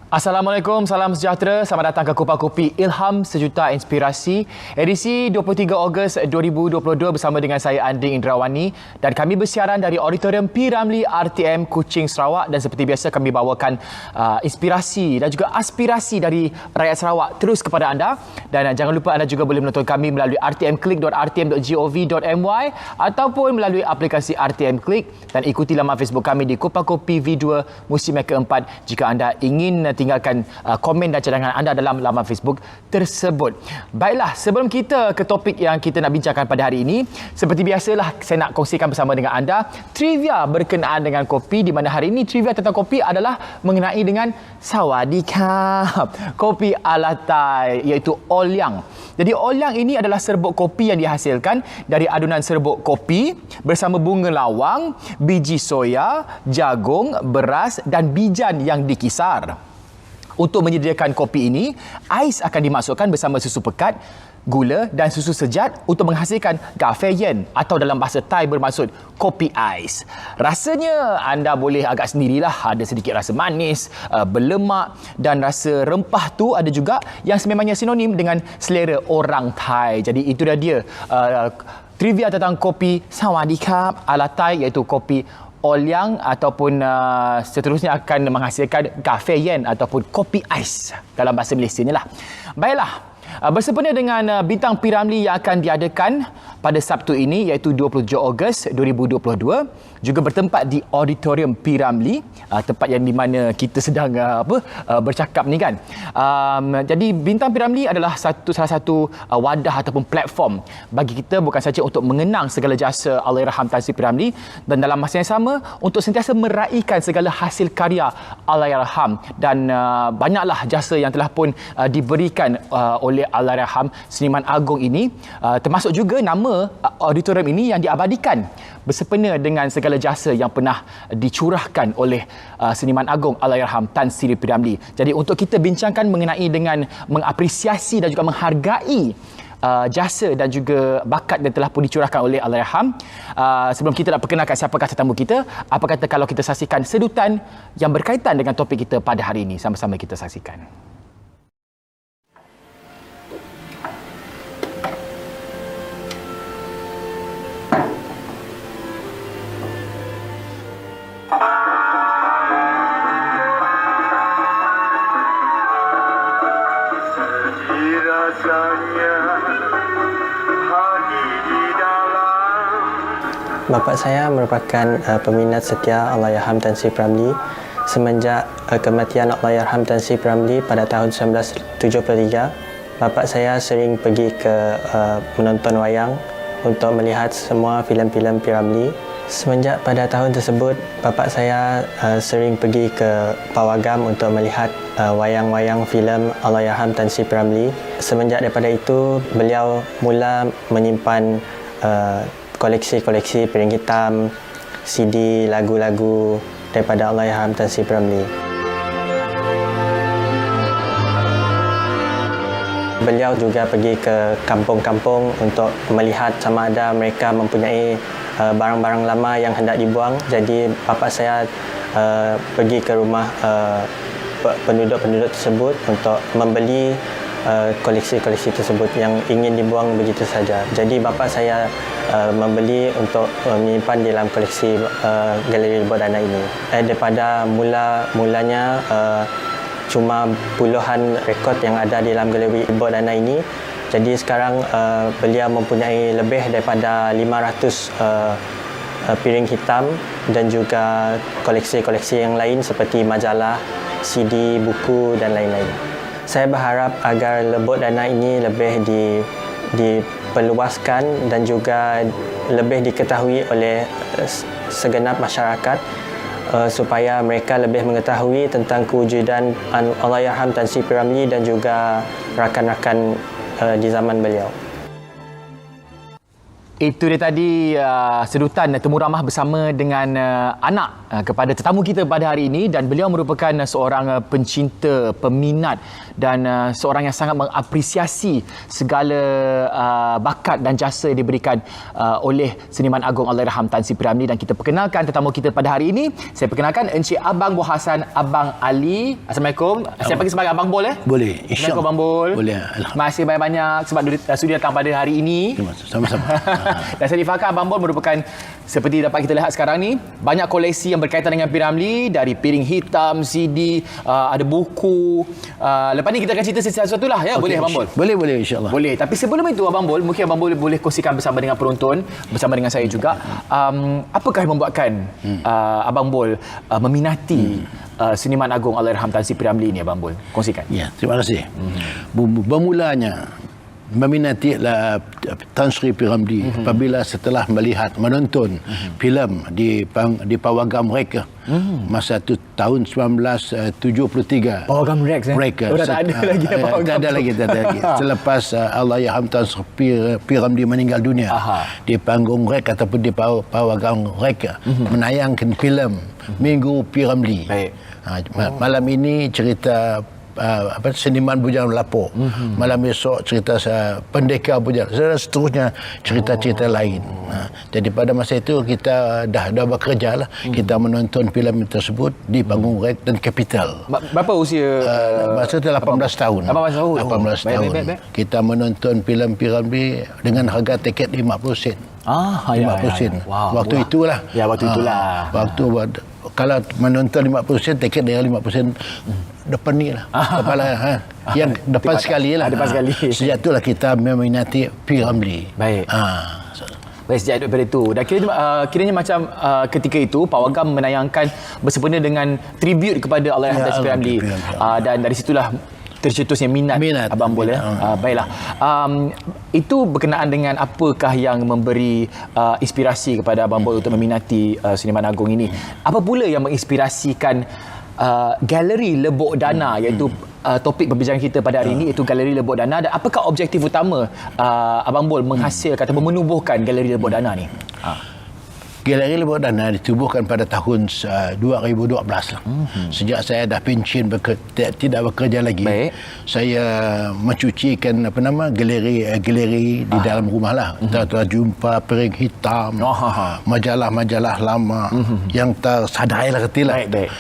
Assalamualaikum, salam sejahtera. Selamat datang ke Kupas Kopi Ilham Sejuta Inspirasi. Edisi 23 Ogos 2022 bersama dengan saya Anding Indrawani dan kami bersiaran dari Auditorium P. Ramlee RTM Kuching Sarawak, dan seperti biasa kami bawakan inspirasi dan juga aspirasi dari rakyat Sarawak terus kepada anda. Dan jangan lupa anda juga boleh menonton kami melalui rtmklik.rtm.gov.my ataupun melalui aplikasi RTM Klik, dan ikuti laman Facebook kami di Kupas Kopi V2 musim yang keempat jika anda ingin tinggalkan komen dan cadangan anda dalam laman Facebook tersebut. Baiklah, sebelum kita ke topik yang kita nak bincangkan pada hari ini, seperti biasalah saya nak kongsikan bersama dengan anda trivia berkenaan dengan kopi, di mana hari ini trivia tentang kopi adalah mengenai dengan Sawadikap, kopi ala Thai, iaitu Olyang. Jadi Olyang ini adalah serbuk kopi yang dihasilkan dari adunan serbuk kopi bersama bunga lawang, biji soya, jagung, beras dan bijan yang dikisar. Untuk menyediakan kopi ini, ais akan dimasukkan bersama susu pekat, gula dan susu sejat untuk menghasilkan kafein, atau dalam bahasa Thai bermaksud kopi ais. Rasanya anda boleh agak sendirilah, ada sedikit rasa manis, berlemak, dan rasa rempah tu ada juga yang sememangnya sinonim dengan selera orang Thai. Jadi itu dia trivia tentang kopi Sawadikap ala Thai, iaitu kopi Olyang, ataupun seterusnya akan menghasilkan kafein ataupun kopi ais dalam bahasa Malaysianya lah. Baiklah, bersempena dengan bintang P. Ramlee yang akan diadakan pada Sabtu ini, iaitu 27 Ogos 2022, juga bertempat di Auditorium P. Ramlee, tempat yang di mana kita sedang bercakap ni kan. Jadi bintang P. Ramlee adalah salah satu wadah ataupun platform bagi kita, bukan saja untuk mengenang segala jasa Allahyarham Tan Sri P. Ramlee, dan dalam masa yang sama untuk sentiasa meraihkan segala hasil karya Allahyarham, dan banyaklah jasa yang telah pun diberikan oleh Allahyarham seniman agung ini, termasuk juga nama auditorium ini yang diabadikan bersempena dengan segala jasa yang pernah dicurahkan oleh seniman agung Allahyarham Tan Sri P. Ramlee. Jadi untuk kita bincangkan mengenai dengan mengapresiasi dan juga menghargai jasa dan juga bakat yang telah pun dicurahkan oleh Allahyarham, sebelum kita nak perkenalkan siapakah tetamu kita, apa kata kalau kita saksikan sedutan yang berkaitan dengan topik kita pada hari ini. Sama-sama kita saksikan. Bapa saya merupakan peminat setia Allahyarham Tan Sri P. Ramlee. Semenjak kematian Allahyarham Tan Sri P. Ramlee pada tahun 1973, bapa saya sering pergi ke menonton wayang untuk melihat semua filem-filem P. Ramlee. Semenjak pada tahun tersebut, bapa saya sering pergi ke Pawagam untuk melihat wayang-wayang filem Allahyarham Tan Sri P. Ramlee. Semenjak daripada itu, beliau mula menyimpan koleksi-koleksi piring hitam, CD, lagu-lagu daripada Allahyarham Tan Sri P. Ramlee. Beliau juga pergi ke kampung-kampung untuk melihat sama ada mereka mempunyai barang-barang lama yang hendak dibuang. Jadi bapa saya pergi ke rumah penduduk-penduduk tersebut untuk membeli koleksi-koleksi tersebut yang ingin dibuang begitu saja. Jadi bapa saya membeli untuk menyimpan di dalam koleksi galeri bawah dana ini. Daripada mulanya cuma puluhan rekod yang ada di dalam galeri bawah dana ini, jadi sekarang beliau mempunyai lebih daripada 500 piring hitam dan juga koleksi-koleksi yang lain seperti majalah, CD, buku dan lain-lain. Saya berharap agar lebok dana ini lebih diperluaskan dan juga lebih diketahui oleh segenap masyarakat, supaya mereka lebih mengetahui tentang kewujudan Allahyarham Tan Sri P. Ramlee dan juga rakan-rakan di zaman beliau. Itu dia tadi sedutan temu ramah bersama dengan anak kepada tetamu kita pada hari ini, dan beliau merupakan seorang pencinta, peminat dan seorang yang sangat mengapresiasi segala bakat dan jasa yang diberikan oleh seniman agung Allahyarham Tan Sri P. Ramlee. Dan kita perkenalkan tetamu kita pada hari ini. Saya perkenalkan Encik Abang Buah Hassan, Abang Ali. Assalamualaikum. Saya panggil sebagai Abang Bol Boleh. Assalamualaikum Abang Bol. Boleh. Terima kasih banyak-banyak sebab sudi datang pada hari ini. Sama-sama. Dan saya difahamkan Abang Bol merupakan, seperti dapat kita lihat sekarang ni, banyak koleksi yang berkaitan dengan P. Ramlee, dari piring hitam, CD, ada buku. Lepas ni kita akan cerita sesuatu lah, ya? Boleh Abang Bol? Boleh insya-Allah. Boleh. Tapi sebelum itu Abang Bol, mungkin Abang Bol boleh kongsikan bersama dengan penonton, bersama dengan saya juga, apakah yang membuatkan Abang Bol meminati seniman agung Allahyarham Tan Sri P. Ramlee ni, Abang Bol? Kongsikan. Ya, terima kasih. Bermulanya meminati Tan Sri P. Ramlee apabila setelah menonton filem di Pawagam Rek masa tu tahun 1973. Pawagam Rek tak ada lagi Pawagam. Tak ada lagi. Selepas Allahyarham Tan Sri P. Ramlee meninggal dunia, di panggung Rek ataupun di Pawagam Rek menayangkan filem Minggu P. Ramlee. Baik. Malam ini cerita seniman bujang lapor, malam esok cerita pendekar bujang, dan seterusnya cerita-cerita lain. Jadi pada masa itu kita dah bekerja lah. Kita menonton filem tersebut di panggung Rek dan Capital. Berapa usia? Masa itu 18 tahun. 18 tahun. Baik. Kita menonton filem P. Ramlee dengan harga tiket 50 sen. 50 sen. Waktu itulah. Ya, waktu itulah. Kalau menonton 50 sen, tiket dia 50 sen depan ni lah. Kepala yang depan sekali lah. Depan sekali. Sejak itulah kita meminati P. Ramlee. Baik. Baik, sejak daripada itu. Dan kiranya macam ketika itu Pawagam menayangkan bersempena dengan tribute kepada Allahyarham Tan Sri P. Ramlee. Dan dari situlah tercetusnya minat Abang Bol. Baiklah. Itu berkenaan dengan apakah yang memberi inspirasi kepada Abang Bol untuk meminati seniman agung ini? Apa pula yang menginspirasikan galeri Lebok Dana, iaitu topik perbincangan kita pada hari ini, iaitu galeri Lebok Dana, dan apakah objektif utama Abang Bol menghasilkan atau menubuhkan galeri Lebok Dana ni? Galeri Lebok Dana ditubuhkan pada tahun 2012 lah. Sejak saya dah pencen tidak bekerja lagi. Baik. Saya mencucikan galeri di dalam rumah lah. Kita jumpa piring hitam, majalah-majalah lama yang tersadai lah ketilah.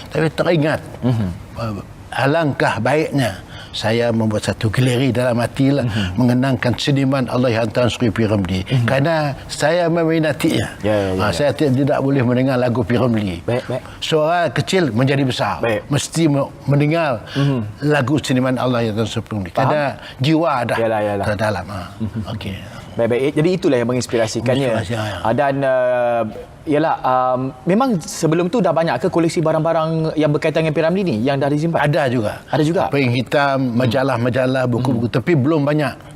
Tapi teringat alangkah baiknya saya membuat satu galeri dalam hati lah, mengenangkan seniman Allahyarham Tan Sri P. Ramlee, kerana saya meminatinya. Saya tidak boleh mendengar lagu P. Ramlee. Suara kecil menjadi besar. Mesti mendengar lagu seniman Allahyarham Tan Sri P. Ramlee, kerana jiwa dah terdalam. Okey. Baik. Jadi itulah yang menginspirasikannya. Dan memang sebelum tu dah banyak ke koleksi barang-barang yang berkaitan dengan P. Ramlee ni yang dah disimpan? Ada juga. Piring hitam, majalah-majalah, buku-buku, tapi belum banyak.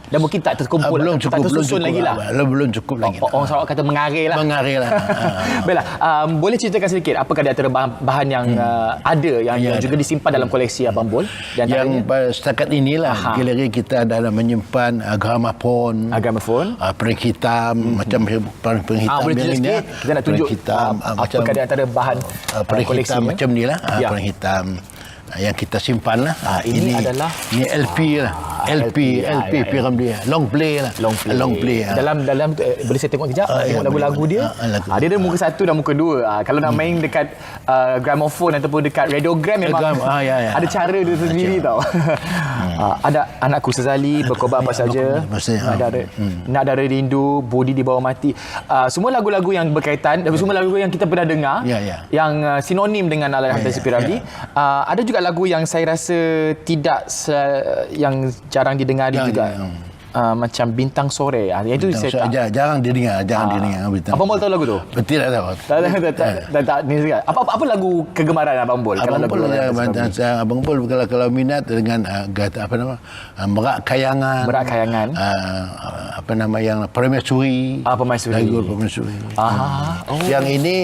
Dan mungkin tak terkumpul, belum cukup lagi lah. Belum cukup lagi. Orang Sarawak kata mengarir lah. Baiklah, boleh ceritakan sedikit apakah di antara bahan yang ada yang juga disimpan dalam koleksi Abang Bol? Yang setakat inilah galeri kita dalam menyimpan gramafon, piring hitam, macam piring hitam. Boleh tunjuk sikit, kita nak tunjuk apakah di antara bahan piring koleksi hitam macam ni lah. Piring hitam yang kita simpan lah. Ini LP lah. LP P. Ramlee, long play lah. Long play. Dalam boleh saya tengok kejap, tengok lagu-lagu dia. Dia ada muka satu dan muka dua. Kalau nak main dekat gramofon ataupun dekat radiogram, memang ada cara dia sendiri tau. Ada Anakku Sezali, Berkorban Apa Saja, Nak Dara Rindu, Budi di Bawah Mati. Semua lagu-lagu yang berkaitan, semua lagu yang kita pernah dengar, yang sinonim dengan Allahyarham Tan Sri P. Ramlee. Ada juga lagu yang saya rasa tidak yang jarang didengar juga. Macam Bintang Sore. Itu saya jarang didengar. Abang Bol tahu lagu tu? Tidak tahu. Tak ni sekali. Apa lagu kegemaran Abang Bol? Abang Bol kalau minat dengan Merak Kayangan. Yang Permaisuri. Lagu Permaisuri. Yang ini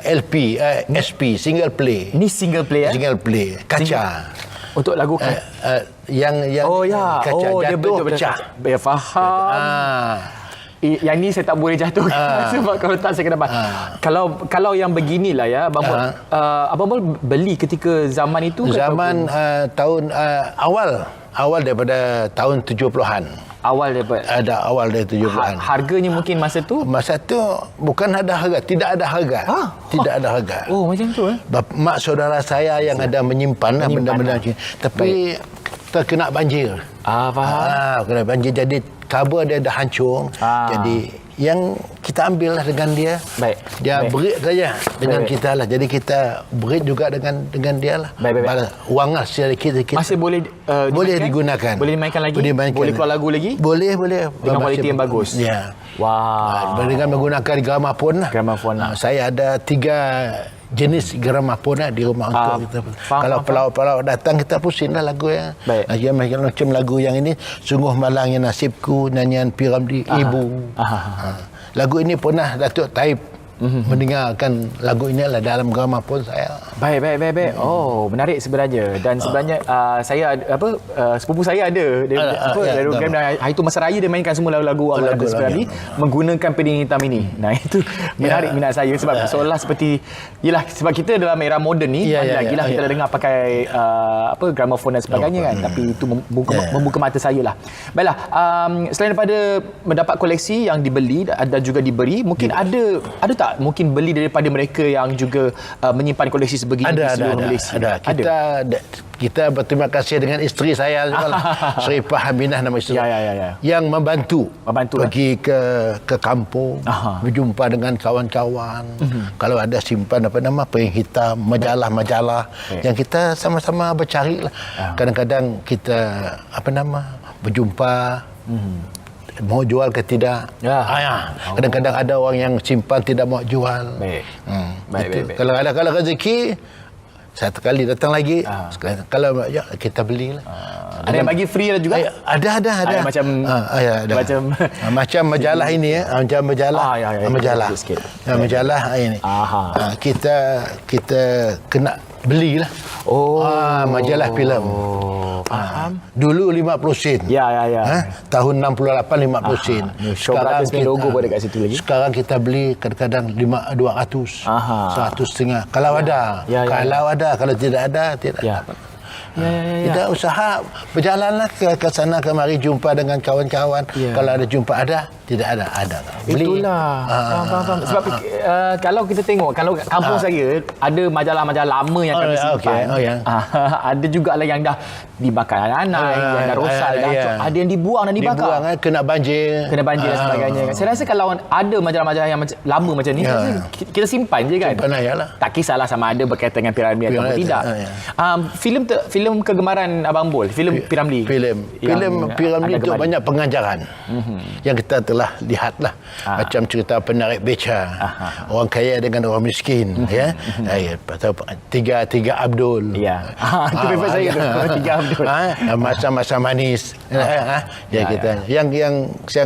LP, SP, single play. Ni single play. Single play. Kaca. Untuk lagu yang kaca jatuh pecah. Ya, faham. Yang ni saya tak boleh jatuh sebab kalau tak saya kena Kalau yang beginilah ya, Abang Bol beli ketika zaman itu zaman tahun awal daripada tahun 70-an. awal daripada Awal dari 70-an. Harganya mungkin masa tu bukan ada harga, tidak ada harga. Tidak ada harga. Oh, macam tu Mak saudara saya yang ada menyimpan benda-benda macam ni. Tapi terkena banjir. Faham. Kena banjir, jadi cover dia dah hancur. Jadi yang kita ambil lah dengan dia. Dia berit saja dengan kita lah. Jadi kita berit juga dengan dia lah. Wang lah sedikit. Masih boleh boleh digunakan. Boleh dimainkan lagi? Boleh keluar lagu lagi? Boleh. Dengan kualiti yang bagus? Ya. Wow. Dengan menggunakan gramafon lah. Saya ada 3 jenis gramafon lah di rumah untuk kita. Kalau pelawak-pelawak datang, kita pusinglah lagu yang macam lagu yang ini, Sungguh Malangnya Nasibku, nyanyian P. Ramlee, Ibu. Lagu ini pernah Datuk Taib mendengarkan lagu ini lah dalam gramafon saya. Baik. Oh, menarik sebenarnya. Dan sebenarnya saya sepupu saya ada program dan hari tu masa raya dia mainkan semua lagu-lagu Ramlee menggunakan piring hitam ini. Nah, itu menarik minat saya sebab seolah seperti sebab kita dalam era moden ni lagi lah kita dah dengar pakai gramafon dan sebagainya kan, tapi itu membuka mata saya lah. Baiklah, selain daripada mendapat koleksi yang dibeli dan juga diberi, mungkin ada tak mungkin beli daripada mereka yang juga menyimpan koleksi sebegini di seluruh Malaysia? Ada. Kita berterima kasih dengan isteri saya Sharifah Aminah nama isteri. Yang membantu pergi ke kampung, berjumpa dengan kawan-kawan. Kalau ada simpan piring hitam, majalah-majalah yang kita sama-sama bercari lah. Kadang-kadang kita berjumpa, mau jual ke tidak. Kadang-kadang ada orang yang simpan tidak mau jual. Baik. Kalau ada rezeki, satu kali datang lagi. Kalau kita belilah. Ada yang bagi free juga? Ada. Macam majalah ini macam majalah. Majalah ini. Kita kena belilah. Majalah filem. Faham. Dulu 50 sen. Tahun 68 50 sen. Sekarang kita logo pun dekat situ lagi. Sekarang kita beli kadang-kadang 200. 100.5. Kalau ada. Kalau tidak ada, tidak. Kita usaha berjalanlah ke sana kemari, jumpa dengan kawan-kawan. Kalau ada jumpa tidak ada. Beli. Itulah. Faham. Sebab kalau kita tengok, kalau kampung saya ada majalah-majalah lama yang kami simpan. Ada juga lah yang dah dibakar anak-anak, yang dah rosak, ada yang dibuang dan dibakar. Kena banjir dan sebagainya. Saya rasa kalau ada majalah-majalah yang lama macam ni, kita simpan je kan. Tak kisahlah sama ada berkaitan dengan P. Ramlee atau tidak. Filem kegemaran Abang Bol, filem P. Ramlee. Filem P. Ramlee itu banyak pengajaran yang kita telah lihatlah. Macam cerita penarik beca, orang kaya dengan orang miskin, tiga Abdul. Itu favorite saya tu, tiga Abdul. Masa-masa manis. Kita yang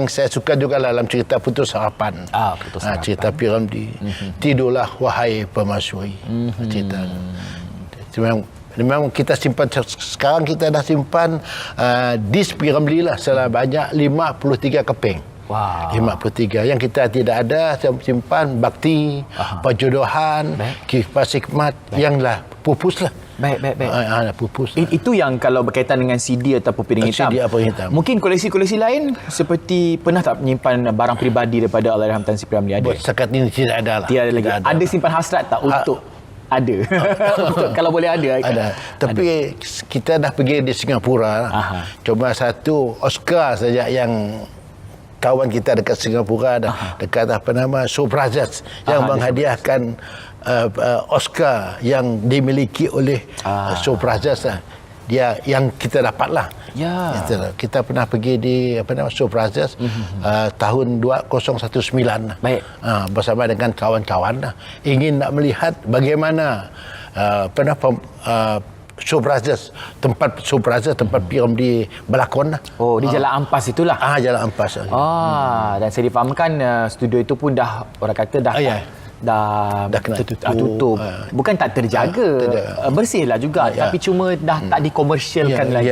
saya suka juga dalam cerita Putus Harapan. Cerita P. Ramlee. Tidurlah wahai pemasuri. Cerita. Memang kita simpan, sekarang kita dah simpan disk P. Ramlee lah sebanyak 53 keping. 53. Yang kita tidak ada, saya simpan Bakti, Perjodohan, Kipas Hikmat, yang lah pupus lah. Baik. Pupus. Itu yang kalau berkaitan dengan CD ataupun piring hitam. Mungkin koleksi-koleksi lain seperti pernah tak menyimpan barang peribadi daripada Allahyarham Tan Sri P. Ramlee? Ada? Setakat ini tidak ada lah. Tiada lagi. Ada simpan hasrat tak untuk ada? Kalau boleh ada. Tapi kita dah pergi di Singapura. Cuma satu Oscar saja yang kawan kita dekat Singapura dekat Surprizes yang menghadiahkan Oscar yang dimiliki oleh Surprizes dia yang kita dapatlah. Kita pernah pergi di Surprizes tahun 2019 bersama dengan kawan-kawan ingin nak melihat bagaimana Surprizes, tempat P. Ramlee berlakon lah. Di Jalan Ampas itulah. Jalan Ampas. Dan saya difahamkan studio itu pun dah, orang kata dah Dah kena tutup. Bukan tak terjaga, bersihlah juga, tapi cuma dah tak dikomersialkan lagi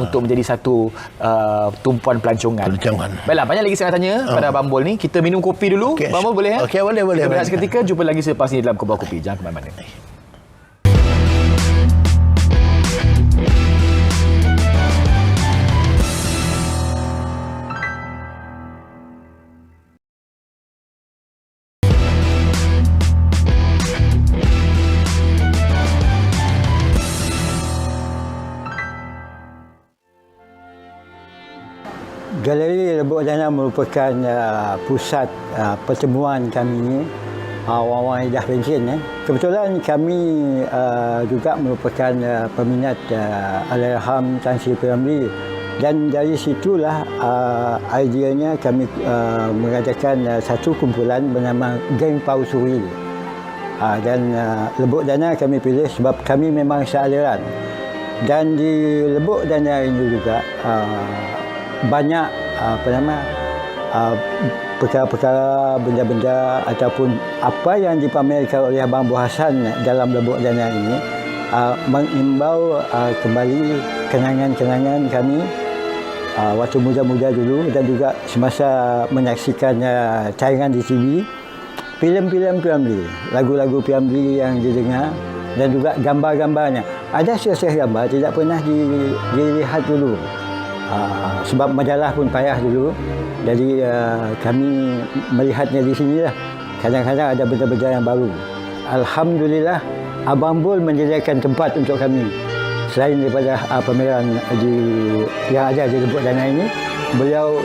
untuk menjadi satu tumpuan pelancongan. Baiklah, banyak lagi saya nak tanya pada Abang Bol ni. Kita minum kopi dulu. Abang Bol boleh? Okey, boleh. Kita berehat seketika. Jumpa lagi selepas ini dalam Kupas Kopi. Jangan ke mana-mana. Galeri Lebok Dana merupakan pusat pertemuan kami, orang-orang yang dah pension. Kebetulan kami juga merupakan peminat Allahyarham Tan Sri P.Ramlee, dan dari situlah ideanya kami mengadakan satu kumpulan bernama Geng Pausuri. Dan Lebok Dana kami pilih sebab kami memang sealiran. Dan di Lebok Dana ini juga banyak perkara-perkara, benda-benda ataupun apa yang dipamerkan oleh Abang Bol Hassan dalam Lebok Dana ini mengimbau kembali kenangan-kenangan kami waktu muda-muda dulu, dan juga semasa menyaksikan tayangan di TV, filem-filem P.Ramlee, lagu-lagu P.Ramlee yang didengar, dan juga gambar-gambarnya. Ada sesiah gambar tidak pernah dilihat dulu. Sebab majalah pun payah dulu, jadi kami melihatnya di sinilah. Kadang-kadang ada benda-benda yang baru. Alhamdulillah, Abang Bol menyediakan tempat untuk kami. Selain daripada pameran yang ada di Lebok Dana ini, beliau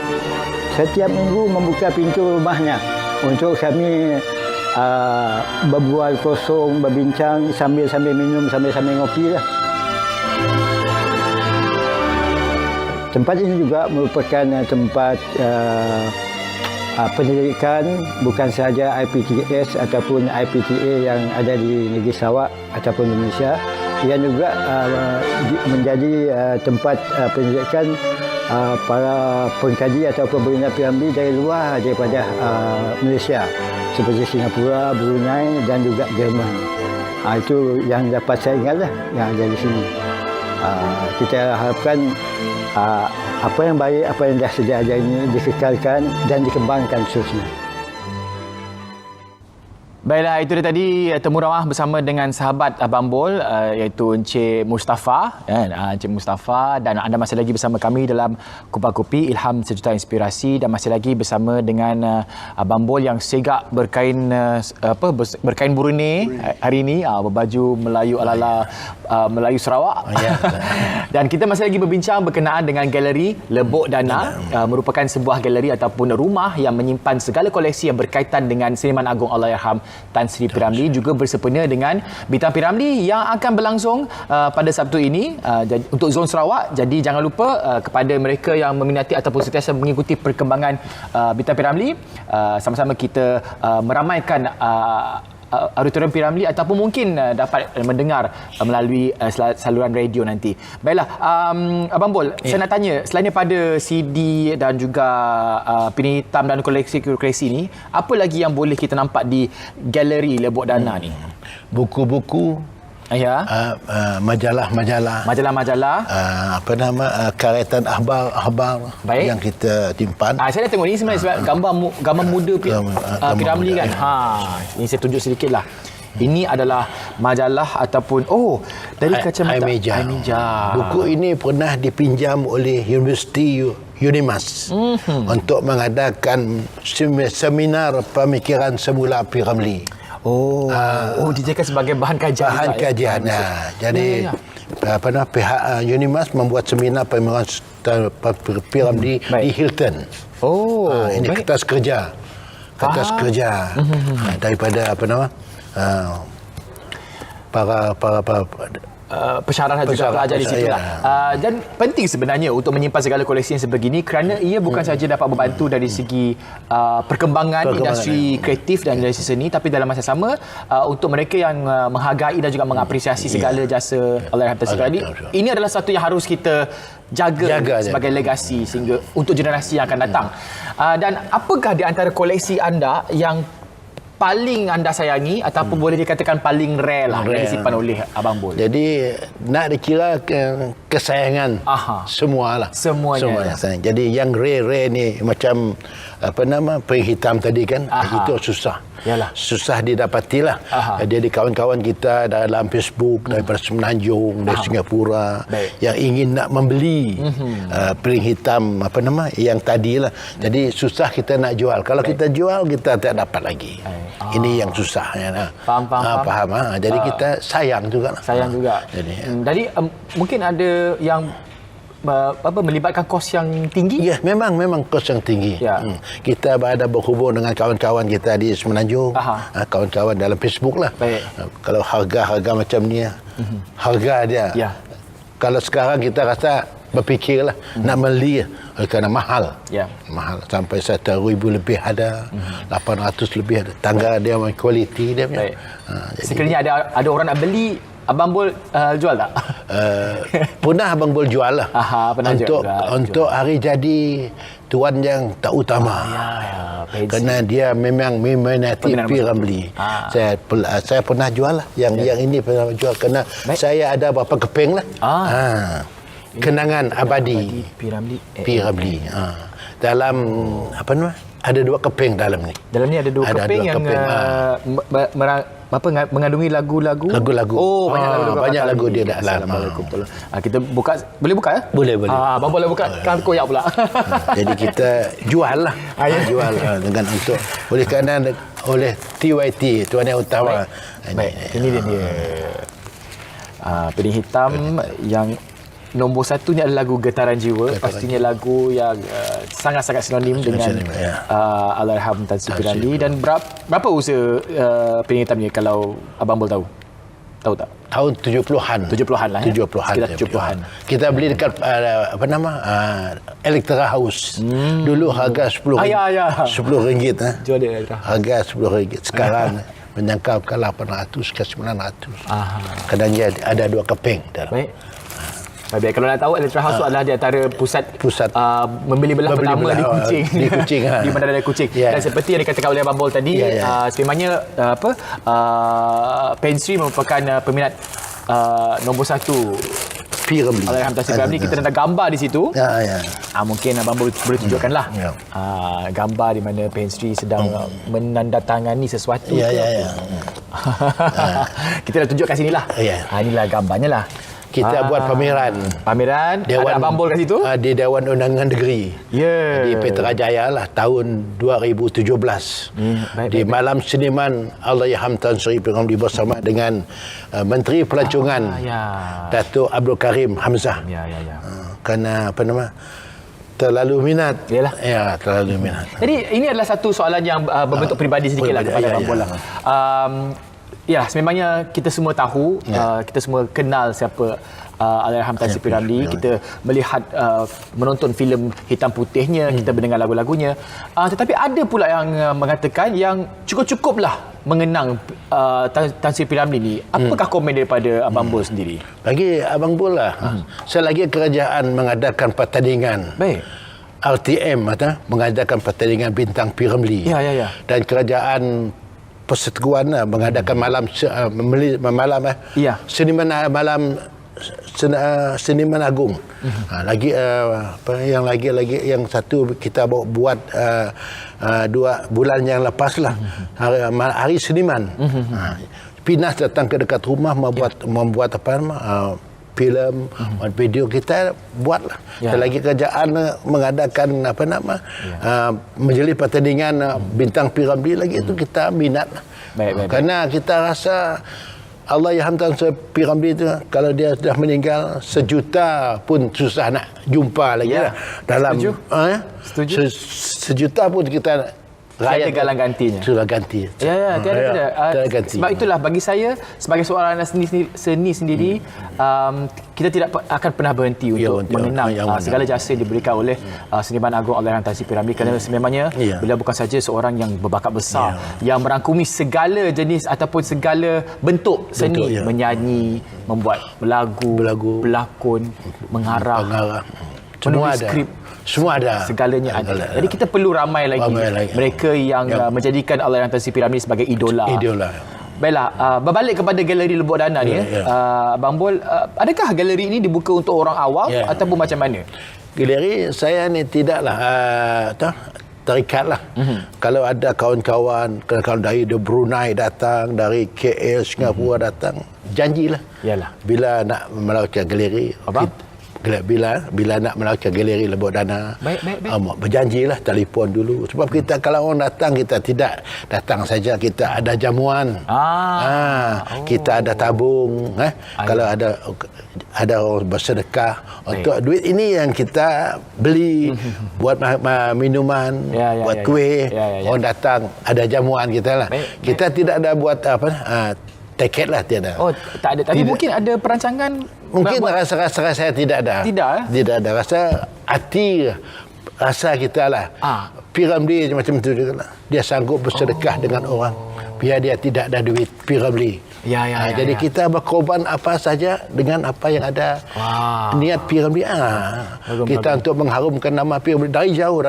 setiap minggu membuka pintu rumahnya untuk kami berbual kosong, berbincang sambil minum, sambil ngopi lah. Tempat ini juga merupakan tempat penyelidikan, bukan sahaja IPTS ataupun IPTA yang ada di negeri Sarawak ataupun Indonesia. Ia juga menjadi tempat penyelidikan para pengkaji atau pembina P.Ramlee dari luar daripada Malaysia, seperti Singapura, Brunei dan juga Jerman. Itu yang dapat saya ingatlah yang ada di sini. Kita harapkan apa yang baik, apa yang dah sedia ada ini dikekalkan dan dikembangkan seterusnya. Baiklah, itu dia tadi temu ramah bersama dengan sahabat Abang Bol, iaitu Encik Mustafa. Encik Mustafa, dan anda masih lagi bersama kami dalam Kupas Kopi Ilham Sejuta Inspirasi, dan masih lagi bersama dengan Abang Bol yang segak berkain berkain Brunei hari ini, berbaju Melayu ala-ala Melayu Sarawak. Dan kita masih lagi berbincang berkenaan dengan galeri Lebok Dana, merupakan sebuah galeri ataupun rumah yang menyimpan segala koleksi yang berkaitan dengan Seniman Agung Allahyarham Tan Sri P.Ramlee, juga bersempena dengan Bintang P.Ramlee yang akan berlangsung pada Sabtu ini untuk Zon Sarawak. Jadi jangan lupa kepada mereka yang meminati ataupun sentiasa mengikuti perkembangan Bintang P.Ramlee, sama-sama kita meramaikan auditorium P.Ramlee, ataupun mungkin dapat mendengar melalui saluran radio nanti. Baiklah, Abang Bol, saya nak tanya, selain daripada CD dan juga pin hitam dan koleksi-koleksi ni, apa lagi yang boleh kita nampak di galeri Lebok Dana ni? Buku-buku, majalah-majalah, karetan akhbar yang kita timpan. Saya dah tengok ni sebenarnya sebab gambar muda P.Ramlee kan. Ini saya tunjuk sedikit lah. Ini adalah majalah ataupun dari kacamata iMeja. Buku ini pernah dipinjam oleh Universiti UNIMAS untuk mengadakan seminar pemikiran semula P.Ramlee. Dijadikan sebagai bahan kajian. Jadi pihak UNIMAS membuat seminar pemikiran P.Ramlee di Hilton. Ini kertas kerja. Daripada para pensyarah juga pelajar di situ lah. Dan penting sebenarnya untuk menyimpan segala koleksi yang sebegini, kerana ia bukan sahaja dapat membantu dari segi perkembangan industri kreatif dan dari segi seni, tapi dalam masa sama untuk mereka yang menghargai dan juga mengapresiasi segala jasa Allahyarham Tan Sri P.Ramlee, ini adalah satu yang harus kita jaga sebagai legasi sehingga untuk generasi yang akan datang. Dan apakah di antara koleksi anda yang paling anda sayangi ataupun boleh dikatakan paling rare lah yang disimpan oleh Abang Bol? Jadi nak dikira kesayangan semualah. Semuanya. Sayang. Jadi yang rare ni macam peri hitam tadi kan, itu susah. Yalah. Susah didapatilah. Jadi kawan-kawan kita dalam Facebook daripada Semenanjung, dari Singapura yang ingin nak membeli peri hitam yang tadilah. Jadi susah kita nak jual. Kalau kita jual kita tak dapat lagi. Ini yang susah ya. Faham. Jadi kita sayang juga. Jadi mungkin ada yang melibatkan kos yang tinggi? Ya, memang kos yang tinggi. Ya. Kita ada berhubung dengan kawan-kawan kita di Semenanjung, kawan-kawan dalam Facebook lah. Kalau harga macam ni, harga dia. Ya. Kalau sekarang kita rasa berfikirlah nak beli kerana mahal. Ya. Mahal sampai 1,000 lebih ada, 800 lebih ada. Tangga dia kualiti dia punya. Sekiranya ada orang nak beli, Abang Bol jual tak? Pernah Abang Bol jual lah. Untuk hari jadi tuan yang tak utama. Kerana dia memang meminati P. Ramlee. Saya pernah jual lah. Yang ini pernah jual. Kerana saya ada beberapa keping lah. Kenangan abadi P. Ramlee. Dalam ada 2 keping dalam ni. Dalam ni ada 2 keping yang mengandungi lagu-lagu. Oh, banyak lagu dia dalam. Kita buka, boleh buka ya? Boleh. Abang boleh buka, kan koyak pula. Jadi kita jual lah. Jual dengan untuk oleh kerana oleh TYT, Tuan Yang Utama. Baik. Ini dia. Piring hitam yang nombor 1 ni adalah lagu Getaran Jiwa. Pastinya lagu yang sangat-sangat sinonim dengan Allahyarham Tan Sri P. Ramlee. Dan berapa usia piring hitam ni kalau Abang Bol tahu? Tahu tak? Tahun 70-an. 70-an lah. 70-an. Sekitar 70-an. Kita beli dekat Electra House. Dulu harga RM10. Jual dia Electra. Harga RM10. Sekarang menyangkau ke 800 ke 900. Kadang dia ada 2 keping dalam. Baik. Kalau nak tahu, Electra House adalah di antara pusat membeli belah pertama di Kuching. Di Bandar Kuching. Dan seperti yang dikatakan oleh Abang Bol tadi, sebenarnya Pensri merupakan peminat nombor 1 P. Ramlee. Allahyarham Tan Sri P. Ramlee. Kita ada gambar di situ. Mungkin Abang Bol boleh tunjukkanlah gambar di mana Pensri sedang menandatangani sesuatu. Kita dah tunjukkan sinilah. Inilah gambarnya lah. Kita buat pameran. Ada Abang Bol kat situ? Di Dewan Undangan Negeri. Di Petrajaya lah tahun 2017. Di Malam Seniman Allahyarham Tan Sri P. Ramlee bersama dengan Menteri Pelancongan Datuk Abdul Karim Hamzah. Kerana terlalu minat. Terlalu minat. Jadi ini adalah satu soalan yang berbentuk peribadi sedikitlah kepada Abang Bol lah. Sememangnya kita semua tahu, kita semua kenal siapa Allahyarham Tan Sri P. Ramlee. Kita melihat, menonton filem hitam putihnya, kita mendengar lagu-lagunya. Tetapi ada pula yang mengatakan yang cukup-cukuplah mengenang Tan Sri P. Ramlee ni. Apakah komen daripada Abang Bol sendiri? Bagi Abang Bol lah, selagi kerajaan mengadakan pertandingan RTM mengadakan pertandingan bintang P. Ramlee, dan kerajaan Persekutuan mengadakan Seniman Agung. Lagi yang satu kita buat 2 bulan yang lepas lah, hari Seniman. Pinas datang ke dekat rumah membuat filem, video kita buatlah. Selagi kerajaan mengadakan majlis pertandingan bintang P. Ramlee lagi, itu kita minat lah. Kerana kita rasa Allahyarham Tan Sri P. Ramlee itu kalau dia sudah meninggal, 1 juta pun susah nak jumpa lagi lah. Dalam Setuju. 1 juta pun kita Tiada galang gantinya. Sudah ganti. Tiada ganti. Sebab itulah bagi saya sebagai seorang seni sendiri, kita tidak akan pernah berhenti untuk mengenang segala jasa yang diberikan oleh Seniman Agung Allahyarham Tan Sri P. Ramlee. Kerana sememangnya beliau bukan saja seorang yang berbakat besar, yang merangkumi segala jenis ataupun segala bentuk seni, menyanyi, membuat lagu, berlakon, mengarah. penulis skrip. Semua ada. Segalanya ada. Jadi kita perlu ramai lagi mereka yang menjadikan Allahyarham Tan Sri P. Ramlee sebagai idola. Baiklah, berbalik kepada Galeri Lebok Dana ni, Abang Bol, adakah galeri ini dibuka untuk orang awam ataupun macam mana? Galeri saya ni tidaklah terikat lah. Kalau ada kawan-kawan kalau dari Brunei datang, dari KL, Singapura datang, janjilah. Yalah. Bila nak melakukan galeri, bila nak melakukan Galeri Lebok Dana, berjanjilah, telefon dulu. Sebab kita kalau orang datang, kita tidak datang saja, kita ada jamuan. Kita ada tabung. Kalau ada orang bersedekah untuk duit ini yang kita beli buat minuman, buat kuih. Orang datang, ada jamuan kita lah. Kita tidak ada buat tiket lah, tiada. Oh, tak ada. Tapi mungkin ada perancangan. Mungkin rasa-rasa saya tidak ada. Tidak ada. Rasa kita lah. P. Ramlee macam tu juga lah. Dia sanggup bersedekah dengan orang. Biar dia tidak ada duit. P. Ramlee. Jadi kita berkorban apa saja dengan apa yang ada. Niat P. Ramlee. Kita untuk mengharumkan nama P. Ramlee dari jauh.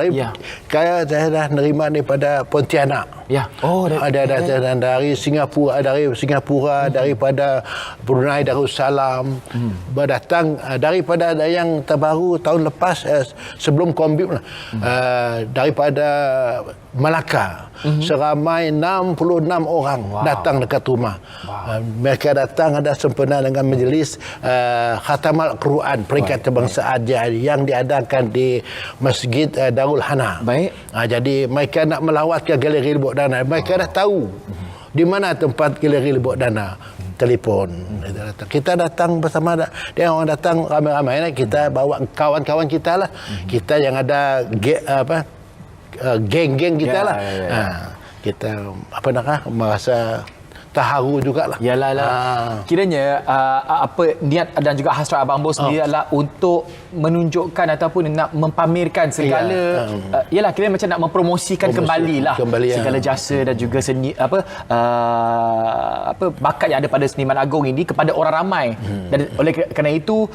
Saya dah nerima daripada Pontianak. Ada dari Singapura, daripada Brunei Darussalam, berdatang daripada yang terbaru tahun lepas, sebelum Kombib lah, daripada Melaka, seramai 66 orang datang dekat rumah. Mereka datang ada sempena dengan majlis Khatam Al-Quran peringkat kebangsaan yang diadakan di Masjid Darul Hana. Jadi mereka nak melawat ke Galeri Lebok Dana. Mereka dah tahu di mana tempat Galeri Lebok Dana. Telefon. Kita datang bersama dia, orang datang ramai-ramai, kita bawa kawan-kawan kita lah. Kita yang ada geng-geng kita lah. Kita merasa terharu jugalah. Yalah. Kiranya niat dan juga hasrat Abang Bol sendiri adalah untuk menunjukkan ataupun nak mempamerkan segala yalah, kiranya macam nak mempromosikan kembali segala jasa dan juga seni bakat yang ada pada seniman agung ini kepada orang ramai. Dan oleh kerana itu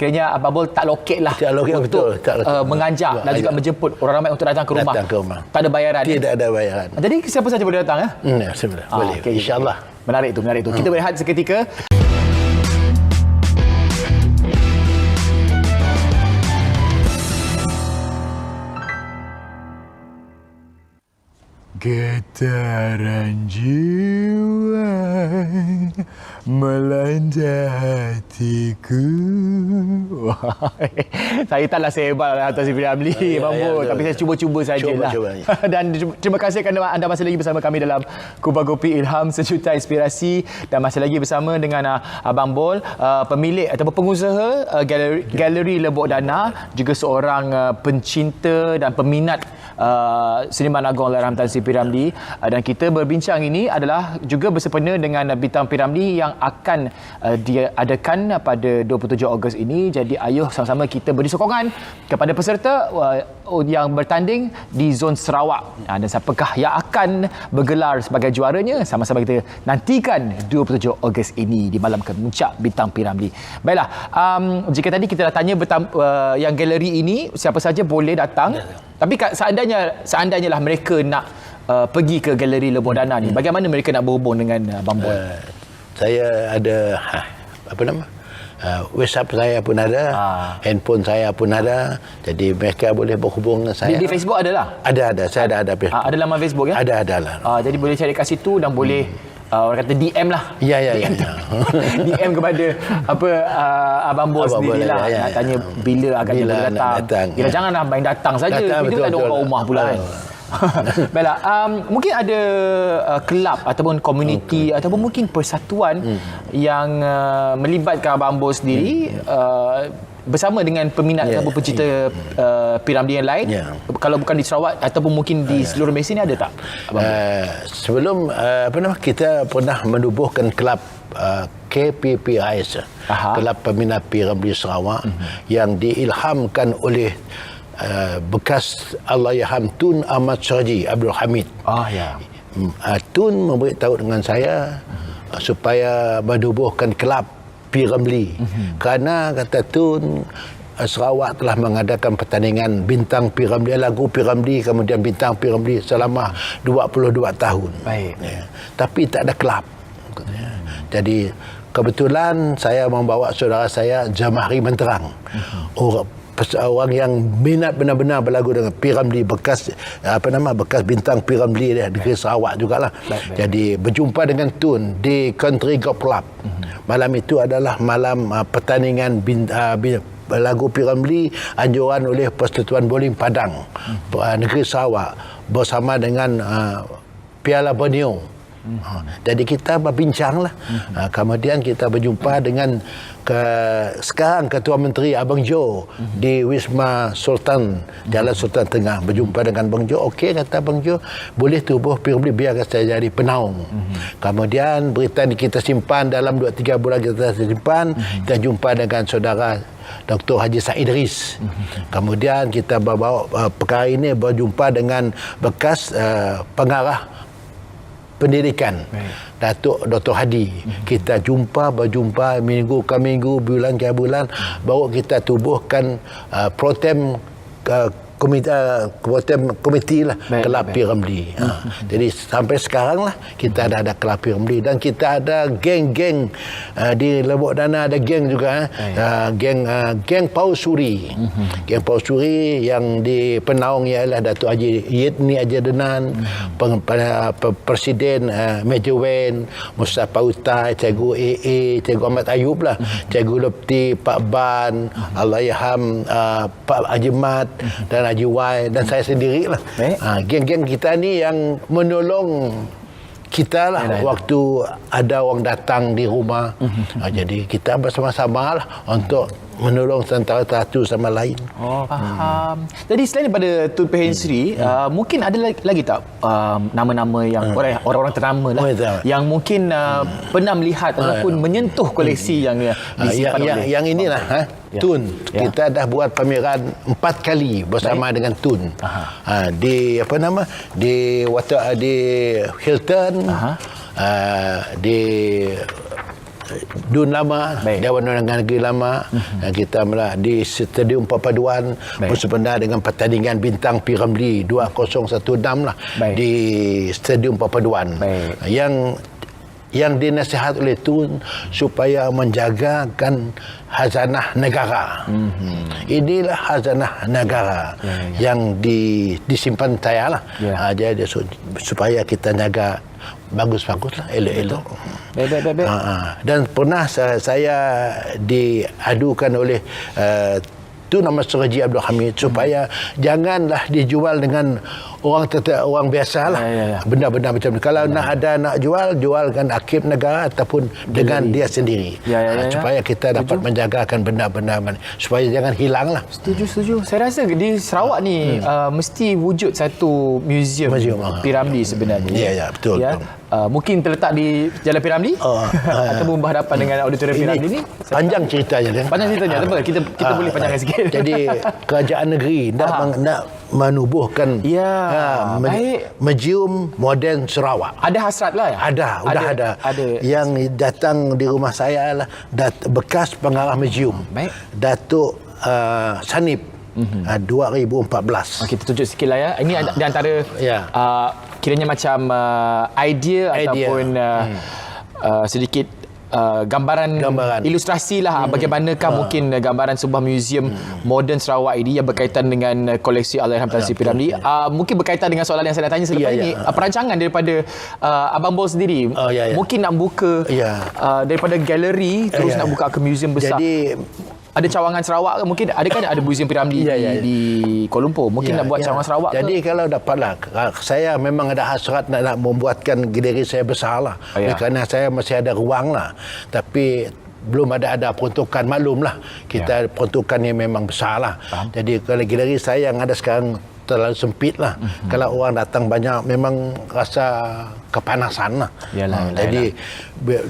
kiranya Abang Bol tak lokek untuk mengajak dan juga menjemput orang ramai untuk datang ke rumah. Tak ada bayaran. Tidak ada bayaran. Jadi siapa saja boleh datang sebenarnya. Boleh. InsyaAllah. Menarik itu. Kita berehat seketika. Getaran jiwa melanda hatiku. Saya taklah sehebat Tan Sri P. Ramlee, Abang Bol, tapi saya cuba-cuba sajalah. Dan terima kasih kerana anda masih lagi bersama kami dalam Kupas Kopi Ilham Sejuta Inspirasi, dan masih lagi bersama dengan Abang Bol, pemilik ataupun pengusaha Galeri Lebok Dana, juga seorang pencinta dan peminat seniman agung Allahyarham Tan Sri P. Ramlee. Dan kita berbincang ini adalah juga bersempena dengan bintang P. Ramlee yang akan diadakan pada 27 Ogos ini. Jadi ayuh sama-sama kita beri sokongan kepada peserta yang bertanding di zon Sarawak. Dan siapakah yang akan bergelar sebagai juaranya? Sama-sama kita nantikan 27 Ogos ini di malam kemuncak bintang P. Ramlee. Baiklah, jika tadi kita dah tanya yang galeri ini siapa saja boleh datang. Tapi seandainya lah mereka nak pergi ke Galeri Lebok Dana ni, bagaimana mereka nak berhubung dengan Abang Bol? Saya ada WhatsApp saya pun ada, handphone saya pun ada, jadi mereka boleh berhubung dengan saya. Di Facebook ada lah? Ada. Saya ada Facebook. Ada laman Facebook ya? Ada lah. Jadi boleh cari kat situ dan boleh orang kata DM lah. Ya. DM kepada Abang Bol sendirilah. Nak tanya bila akan dia boleh datang. Kira janganlah main datang saja. Itu ada orang rumah pula kan. Baiklah, mungkin ada kelab ataupun komuniti ataupun mungkin persatuan yang melibatkan Abang Bol sendiri bersama dengan peminat ataupun pencinta P. Ramlee yang lain. Kalau bukan di Sarawak ataupun mungkin di seluruh Malaysia ni, ada tak Abang Bol? Sebelum kita pernah menubuhkan kelab KPPIS, Kelab Peminat P. Ramlee Sarawak, yang diilhamkan oleh bekas Allahyarham Tun Ahmad Syarji Abdul Hamid. Tun memberitahu dengan saya supaya menubuhkan kelab P. Ramlee. Kerana kata Tun, Sarawak telah mengadakan pertandingan Bintang P. Ramlee, lagu P. Ramlee, kemudian Bintang P. Ramlee selama 22 tahun. Baik. Ya. Tapi tak ada kelab. Jadi kebetulan saya membawa saudara saya Jamahri Menterang. Orang yang minat benar-benar berlagu dengan P. Ramlee, bekas Bintang P. Ramlee dia negeri Sarawak jugalah. Jadi berjumpa dengan Tun di Country Golf Club. Malam itu adalah malam pertandingan lagu P. Ramlee anjuran oleh Persatuan Bowling Padang negeri Sarawak bersama dengan Piala Borneo. Jadi kita berbincang lah. Kemudian kita berjumpa dengan sekarang Ketua Menteri Abang Jo di Wisma Sultan, Jalan Sultan Tengah. Berjumpa dengan Abang Jo. Okey, kata Abang Jo, boleh tubuh P. Ramlee biar saya jadi penaung. Kemudian berita ni kita simpan dalam 2-3 bulan, kita simpan. Kita jumpa dengan saudara Dr. Haji Said Idris. Kemudian kita bawa perkara ini berjumpa dengan bekas pengarah pendidikan Datuk Dr. Hadi. Kita berjumpa minggu ke minggu, bulan ke bulan, baru kita tubuhkan protem komiti lah kelab P. Ramlee. Jadi sampai sekarang lah kita ada kelab P. Ramlee, dan kita ada geng-geng di Lebok Dana, ada geng juga geng Pausuri. Geng Pausuri yang di penaung ialah Datuk Haji Yitni Ajadenan, Presiden Major Wen, Musa Pautai, Cikgu AA, Cikgu Ahmad Ayub lah, Cikgu Lepti, Pak Ban, Allahyarham Pak Haji Mat dan Haji Y, dan saya sendiri lah. Geng-geng kita ni yang menolong kita lah waktu ada orang datang di rumah. Jadi kita bersama-sama lah untuk menolong antara satu sama lain. Faham. Jadi selain daripada Tun Pehensri, mungkin ada lagi tak nama-nama yang orang-orang ternama lah yang mungkin pernah melihat ataupun menyentuh koleksi yang disimpan oleh yang inilah Tun. Kita dah buat pameran 4 kali bersama dengan Tun. Di di Hilton, di Dun Lama, Dewan Undangan Negeri Lama, dan kita di Stadium Papaduan bersempena dengan pertandingan Bintang P. Ramlee 2016 lah di Stadium Papaduan. Yang dinasihat oleh Tun supaya menjagakan khazanah negara. Inilah khazanah negara yang disimpan saya lah. Jadi supaya kita jaga bagus-bagus lah, elok-elok. Baik. Dan pernah saya diadukan oleh Tun Ahmad Suhaji Abdul Hamid supaya janganlah dijual dengan orang biasa lah. Benda-benda macam ni. Kalau nak jualkan akib negara ataupun dengan dia sendiri. Supaya kita dapat menjagakan benda-benda supaya jangan hilang lah. Setuju. Saya rasa di Sarawak ni mesti wujud satu museum P. Ramlee sebenarnya. Ya, betul. Mungkin terletak di Jalan P. Ramlee ataupun berhadapan dengan auditorium P. Ramlee ni. Panjang ceritanya. Betul. Kita boleh panjangkan sikit. Jadi kerajaan negeri nak menubuhkan Museum Moden Sarawak. Ada hasrat lah ya? Ada. Yang datang di rumah saya lah bekas pengarah museum Datuk Sanip 2014. Kita tunjuk sikit lah ya. Ini di antara kiranya macam idea ataupun sedikit gambaran ilustrasi lah bagaimanakah mungkin gambaran sebuah museum moden Sarawak ini yang berkaitan dengan koleksi Allahyarham Tan Sri P. Ramlee. Mungkin berkaitan dengan soalan yang saya nak tanya selepas ini. Perancangan daripada Abang Bol sendiri mungkin nak buka daripada galeri terus nak buka ke museum besar. Jadi ada cawangan Sarawak ke? Mungkin ada museum P. Ramlee di Kuala Lumpur. Mungkin nak buat cawangan Sarawak. Jadi kalau dapatlah, saya memang ada hasrat nak membuatkan galeri saya besar lah. Kerana saya masih ada ruang lah. Tapi belum ada peruntukan, maklum lah. Kita peruntukan ni memang besar lah. Jadi kalau galeri saya yang ada sekarang terlalu sempit lah. Kalau orang datang banyak memang rasa kepanasan lah. Jadi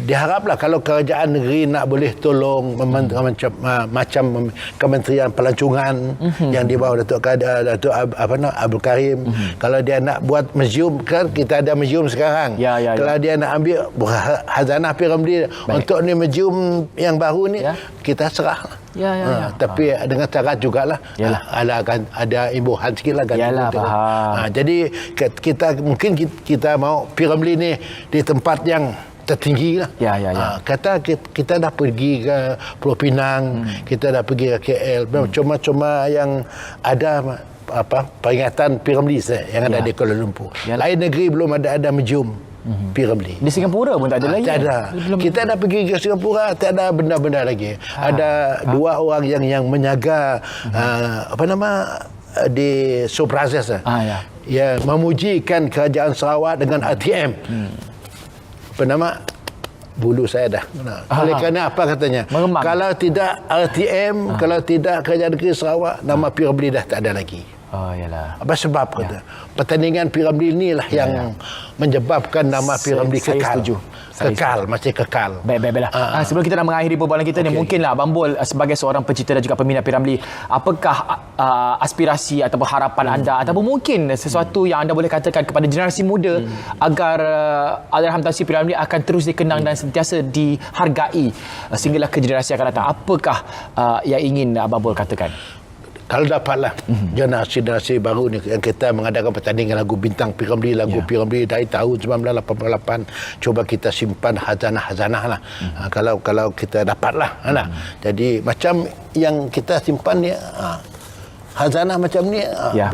diharaplah kalau kerajaan negeri nak boleh tolong macam Kementerian Pelancongan yang di bawah Datuk Abdul Karim. Kalau dia nak buat museum, kan kita ada museum sekarang. Kalau dia nak ambil khazanah P. Ramlee untuk ni museum yang baru ni, kita serah. Tapi dengan cara jugalah ada imbuhan sikitlah ganti. Yalah, faham. Jadi kita mau P.Ramlee ni di tempat yang tertinggi lah. Kata kita dah pergi ke Pulau Pinang, kita dah pergi ke KL, cuma yang ada peringatan P.Ramlee yang ada di Kuala Lumpur. Lain negeri belum ada museum P.Ramlee. Di Singapura pun tak ada lagi. Tak ada. Kita dah pergi ke Singapura, tak ada benda-benda lagi. Ada 2 orang yang menjaga di Subrazes. Ya, memujikan kerajaan Sarawak dengan RTM. Bulu saya dah. Oleh kerana apa katanya? Meremang. Kalau tidak RTM, kalau tidak kerajaan negeri Sarawak, nama P.Ramlee dah tak ada lagi. Yalah. Apa sebab kata? Pertandingan P.Ramlee inilah yang menyebabkan nama P.Ramlee kekal. Masih kekal. Baiklah. Sebelum kita nak mengakhiri perbualan kita ni, mungkinlah Abang Bol sebagai seorang pencipta dan juga peminat P.Ramlee, apakah aspirasi ataupun harapan anda, ataupun mungkin sesuatu yang anda boleh katakan kepada generasi muda agar Allahyarham Tan Sri P.Ramlee akan terus dikenang dan sentiasa dihargai sehinggalah ke generasi akan datang. Apakah yang ingin Abang Bol katakan? Kalau dapatlah generasi baru ni yang kita mengadakan pertandingan lagu bintang P.Ramlee, P.Ramlee dari tahun 1988, cuba kita simpan hazanah lah. Kalau kita dapatlah. Jadi macam yang kita simpan ni, hazanah macam ni,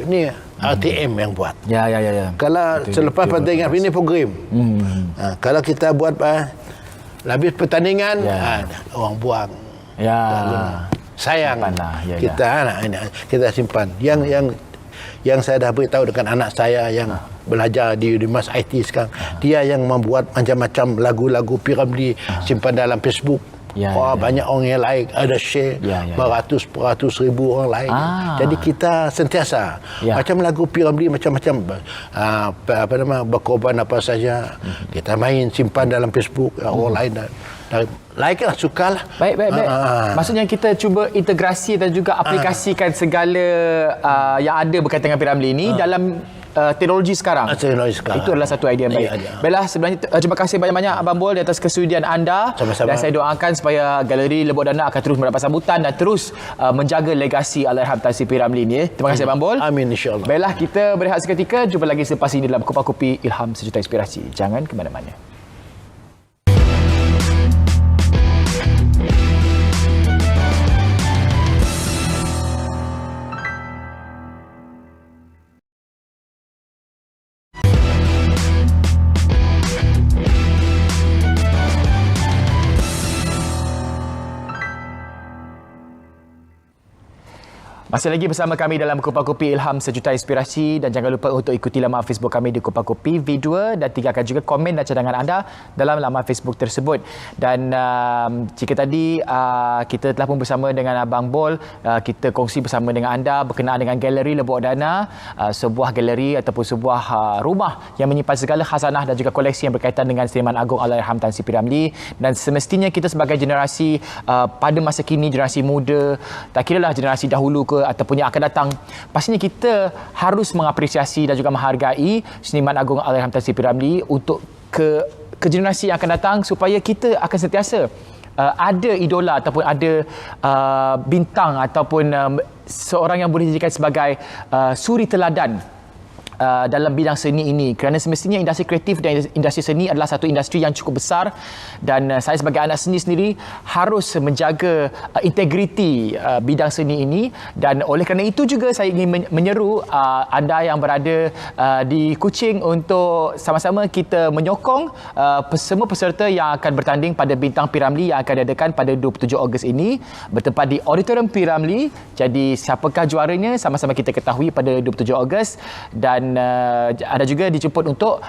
ni RTM yang buat. Kalau selepas pertandingan ini program, kalau kita buat habis pertandingan, orang buang. Sayang kita simpan. Yang saya dah beritahu dengan anak saya yang belajar di Universitas IT sekarang, dia yang membuat macam-macam lagu-lagu P.Ramlee, simpan dalam Facebook. Banyak orang yang like, ada share, beratus ribu orang like. Jadi kita sentiasa macam lagu P.Ramlee, macam-macam berkorban apa saja, kita main simpan dalam Facebook, orang lain like lah, sukalah. Baik. Maksudnya kita cuba integrasi dan juga aplikasikan segala yang ada berkaitan dengan P.Ramlee ini dalam teknologi sekarang. Itu adalah satu idea yang baik. Baiklah, sebenarnya terima kasih banyak-banyak Abang Bol di atas kesudian anda. Sama-sama. Dan saya doakan supaya Galeri Lebok Dana akan terus mendapat sambutan dan terus menjaga legasi Allahyarham Tan Sri P.Ramlee ini. Terima kasih Abang Bol. Amin, insya-Allah. Baiklah, kita berehat seketika. Jumpa lagi selepas ini dalam Kupas Kopi Ilham Sejuta Inspirasi. Jangan ke mana-mana. Masih lagi bersama kami dalam Kupas Kopi Ilham Sejuta Inspirasi, dan jangan lupa untuk ikuti laman Facebook kami di Kupas Kopi V2 dan tinggalkan juga komen dan cadangan anda dalam laman Facebook tersebut. Dan jika tadi kita telah pun bersama dengan Abang Bol, kita kongsi bersama dengan anda berkenaan dengan Galeri Lebok Dana, sebuah galeri ataupun sebuah rumah yang menyimpan segala khazanah dan juga koleksi yang berkaitan dengan Sdn Agong Allahyarham Tan Sri P.Ramlee. Dan semestinya kita sebagai generasi pada masa kini, generasi muda, tak kiralah generasi dahulu ke ataupun yang akan datang, pastinya kita harus mengapresiasi dan juga menghargai Sdn Agong Allahyarham Tan Sri P.Ramlee untuk ke generasi yang akan datang, supaya kita akan sentiasa ada idola ataupun ada bintang ataupun seorang yang boleh dijadikan sebagai suri teladan dalam bidang seni ini, kerana semestinya industri kreatif dan industri seni adalah satu industri yang cukup besar, dan saya sebagai anak seni sendiri harus menjaga integriti bidang seni ini. Dan oleh kerana itu juga saya ingin menyeru anda yang berada di Kuching untuk sama-sama kita menyokong semua peserta yang akan bertanding pada bintang P.Ramlee yang akan diadakan pada 27 Ogos ini bertempat di Auditorium P.Ramlee. Jadi siapakah juaranya sama-sama kita ketahui pada 27 Ogos, dan ada juga dijemput untuk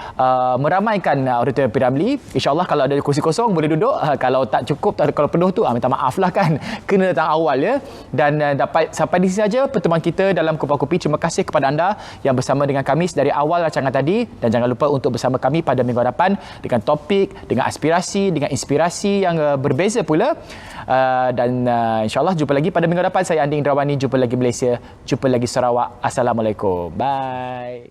meramaikan Auditorium P.Ramlee. InsyaAllah kalau ada kursi kosong boleh duduk, kalau tak cukup, kalau penuh tu minta maaf lah kan, kena datang awal ya. Dan dapat sampai di sini saja pertemuan kita dalam Kupas Kopi. Terima kasih kepada anda yang bersama dengan kami dari awal rancangan tadi, dan jangan lupa untuk bersama kami pada minggu hadapan dengan topik, dengan aspirasi, dengan inspirasi yang berbeza pula. Dan insyaAllah jumpa lagi pada minggu hadapan. Saya Andi Indrawani. Jumpa lagi Malaysia, jumpa lagi Sarawak. Assalamualaikum. Bye.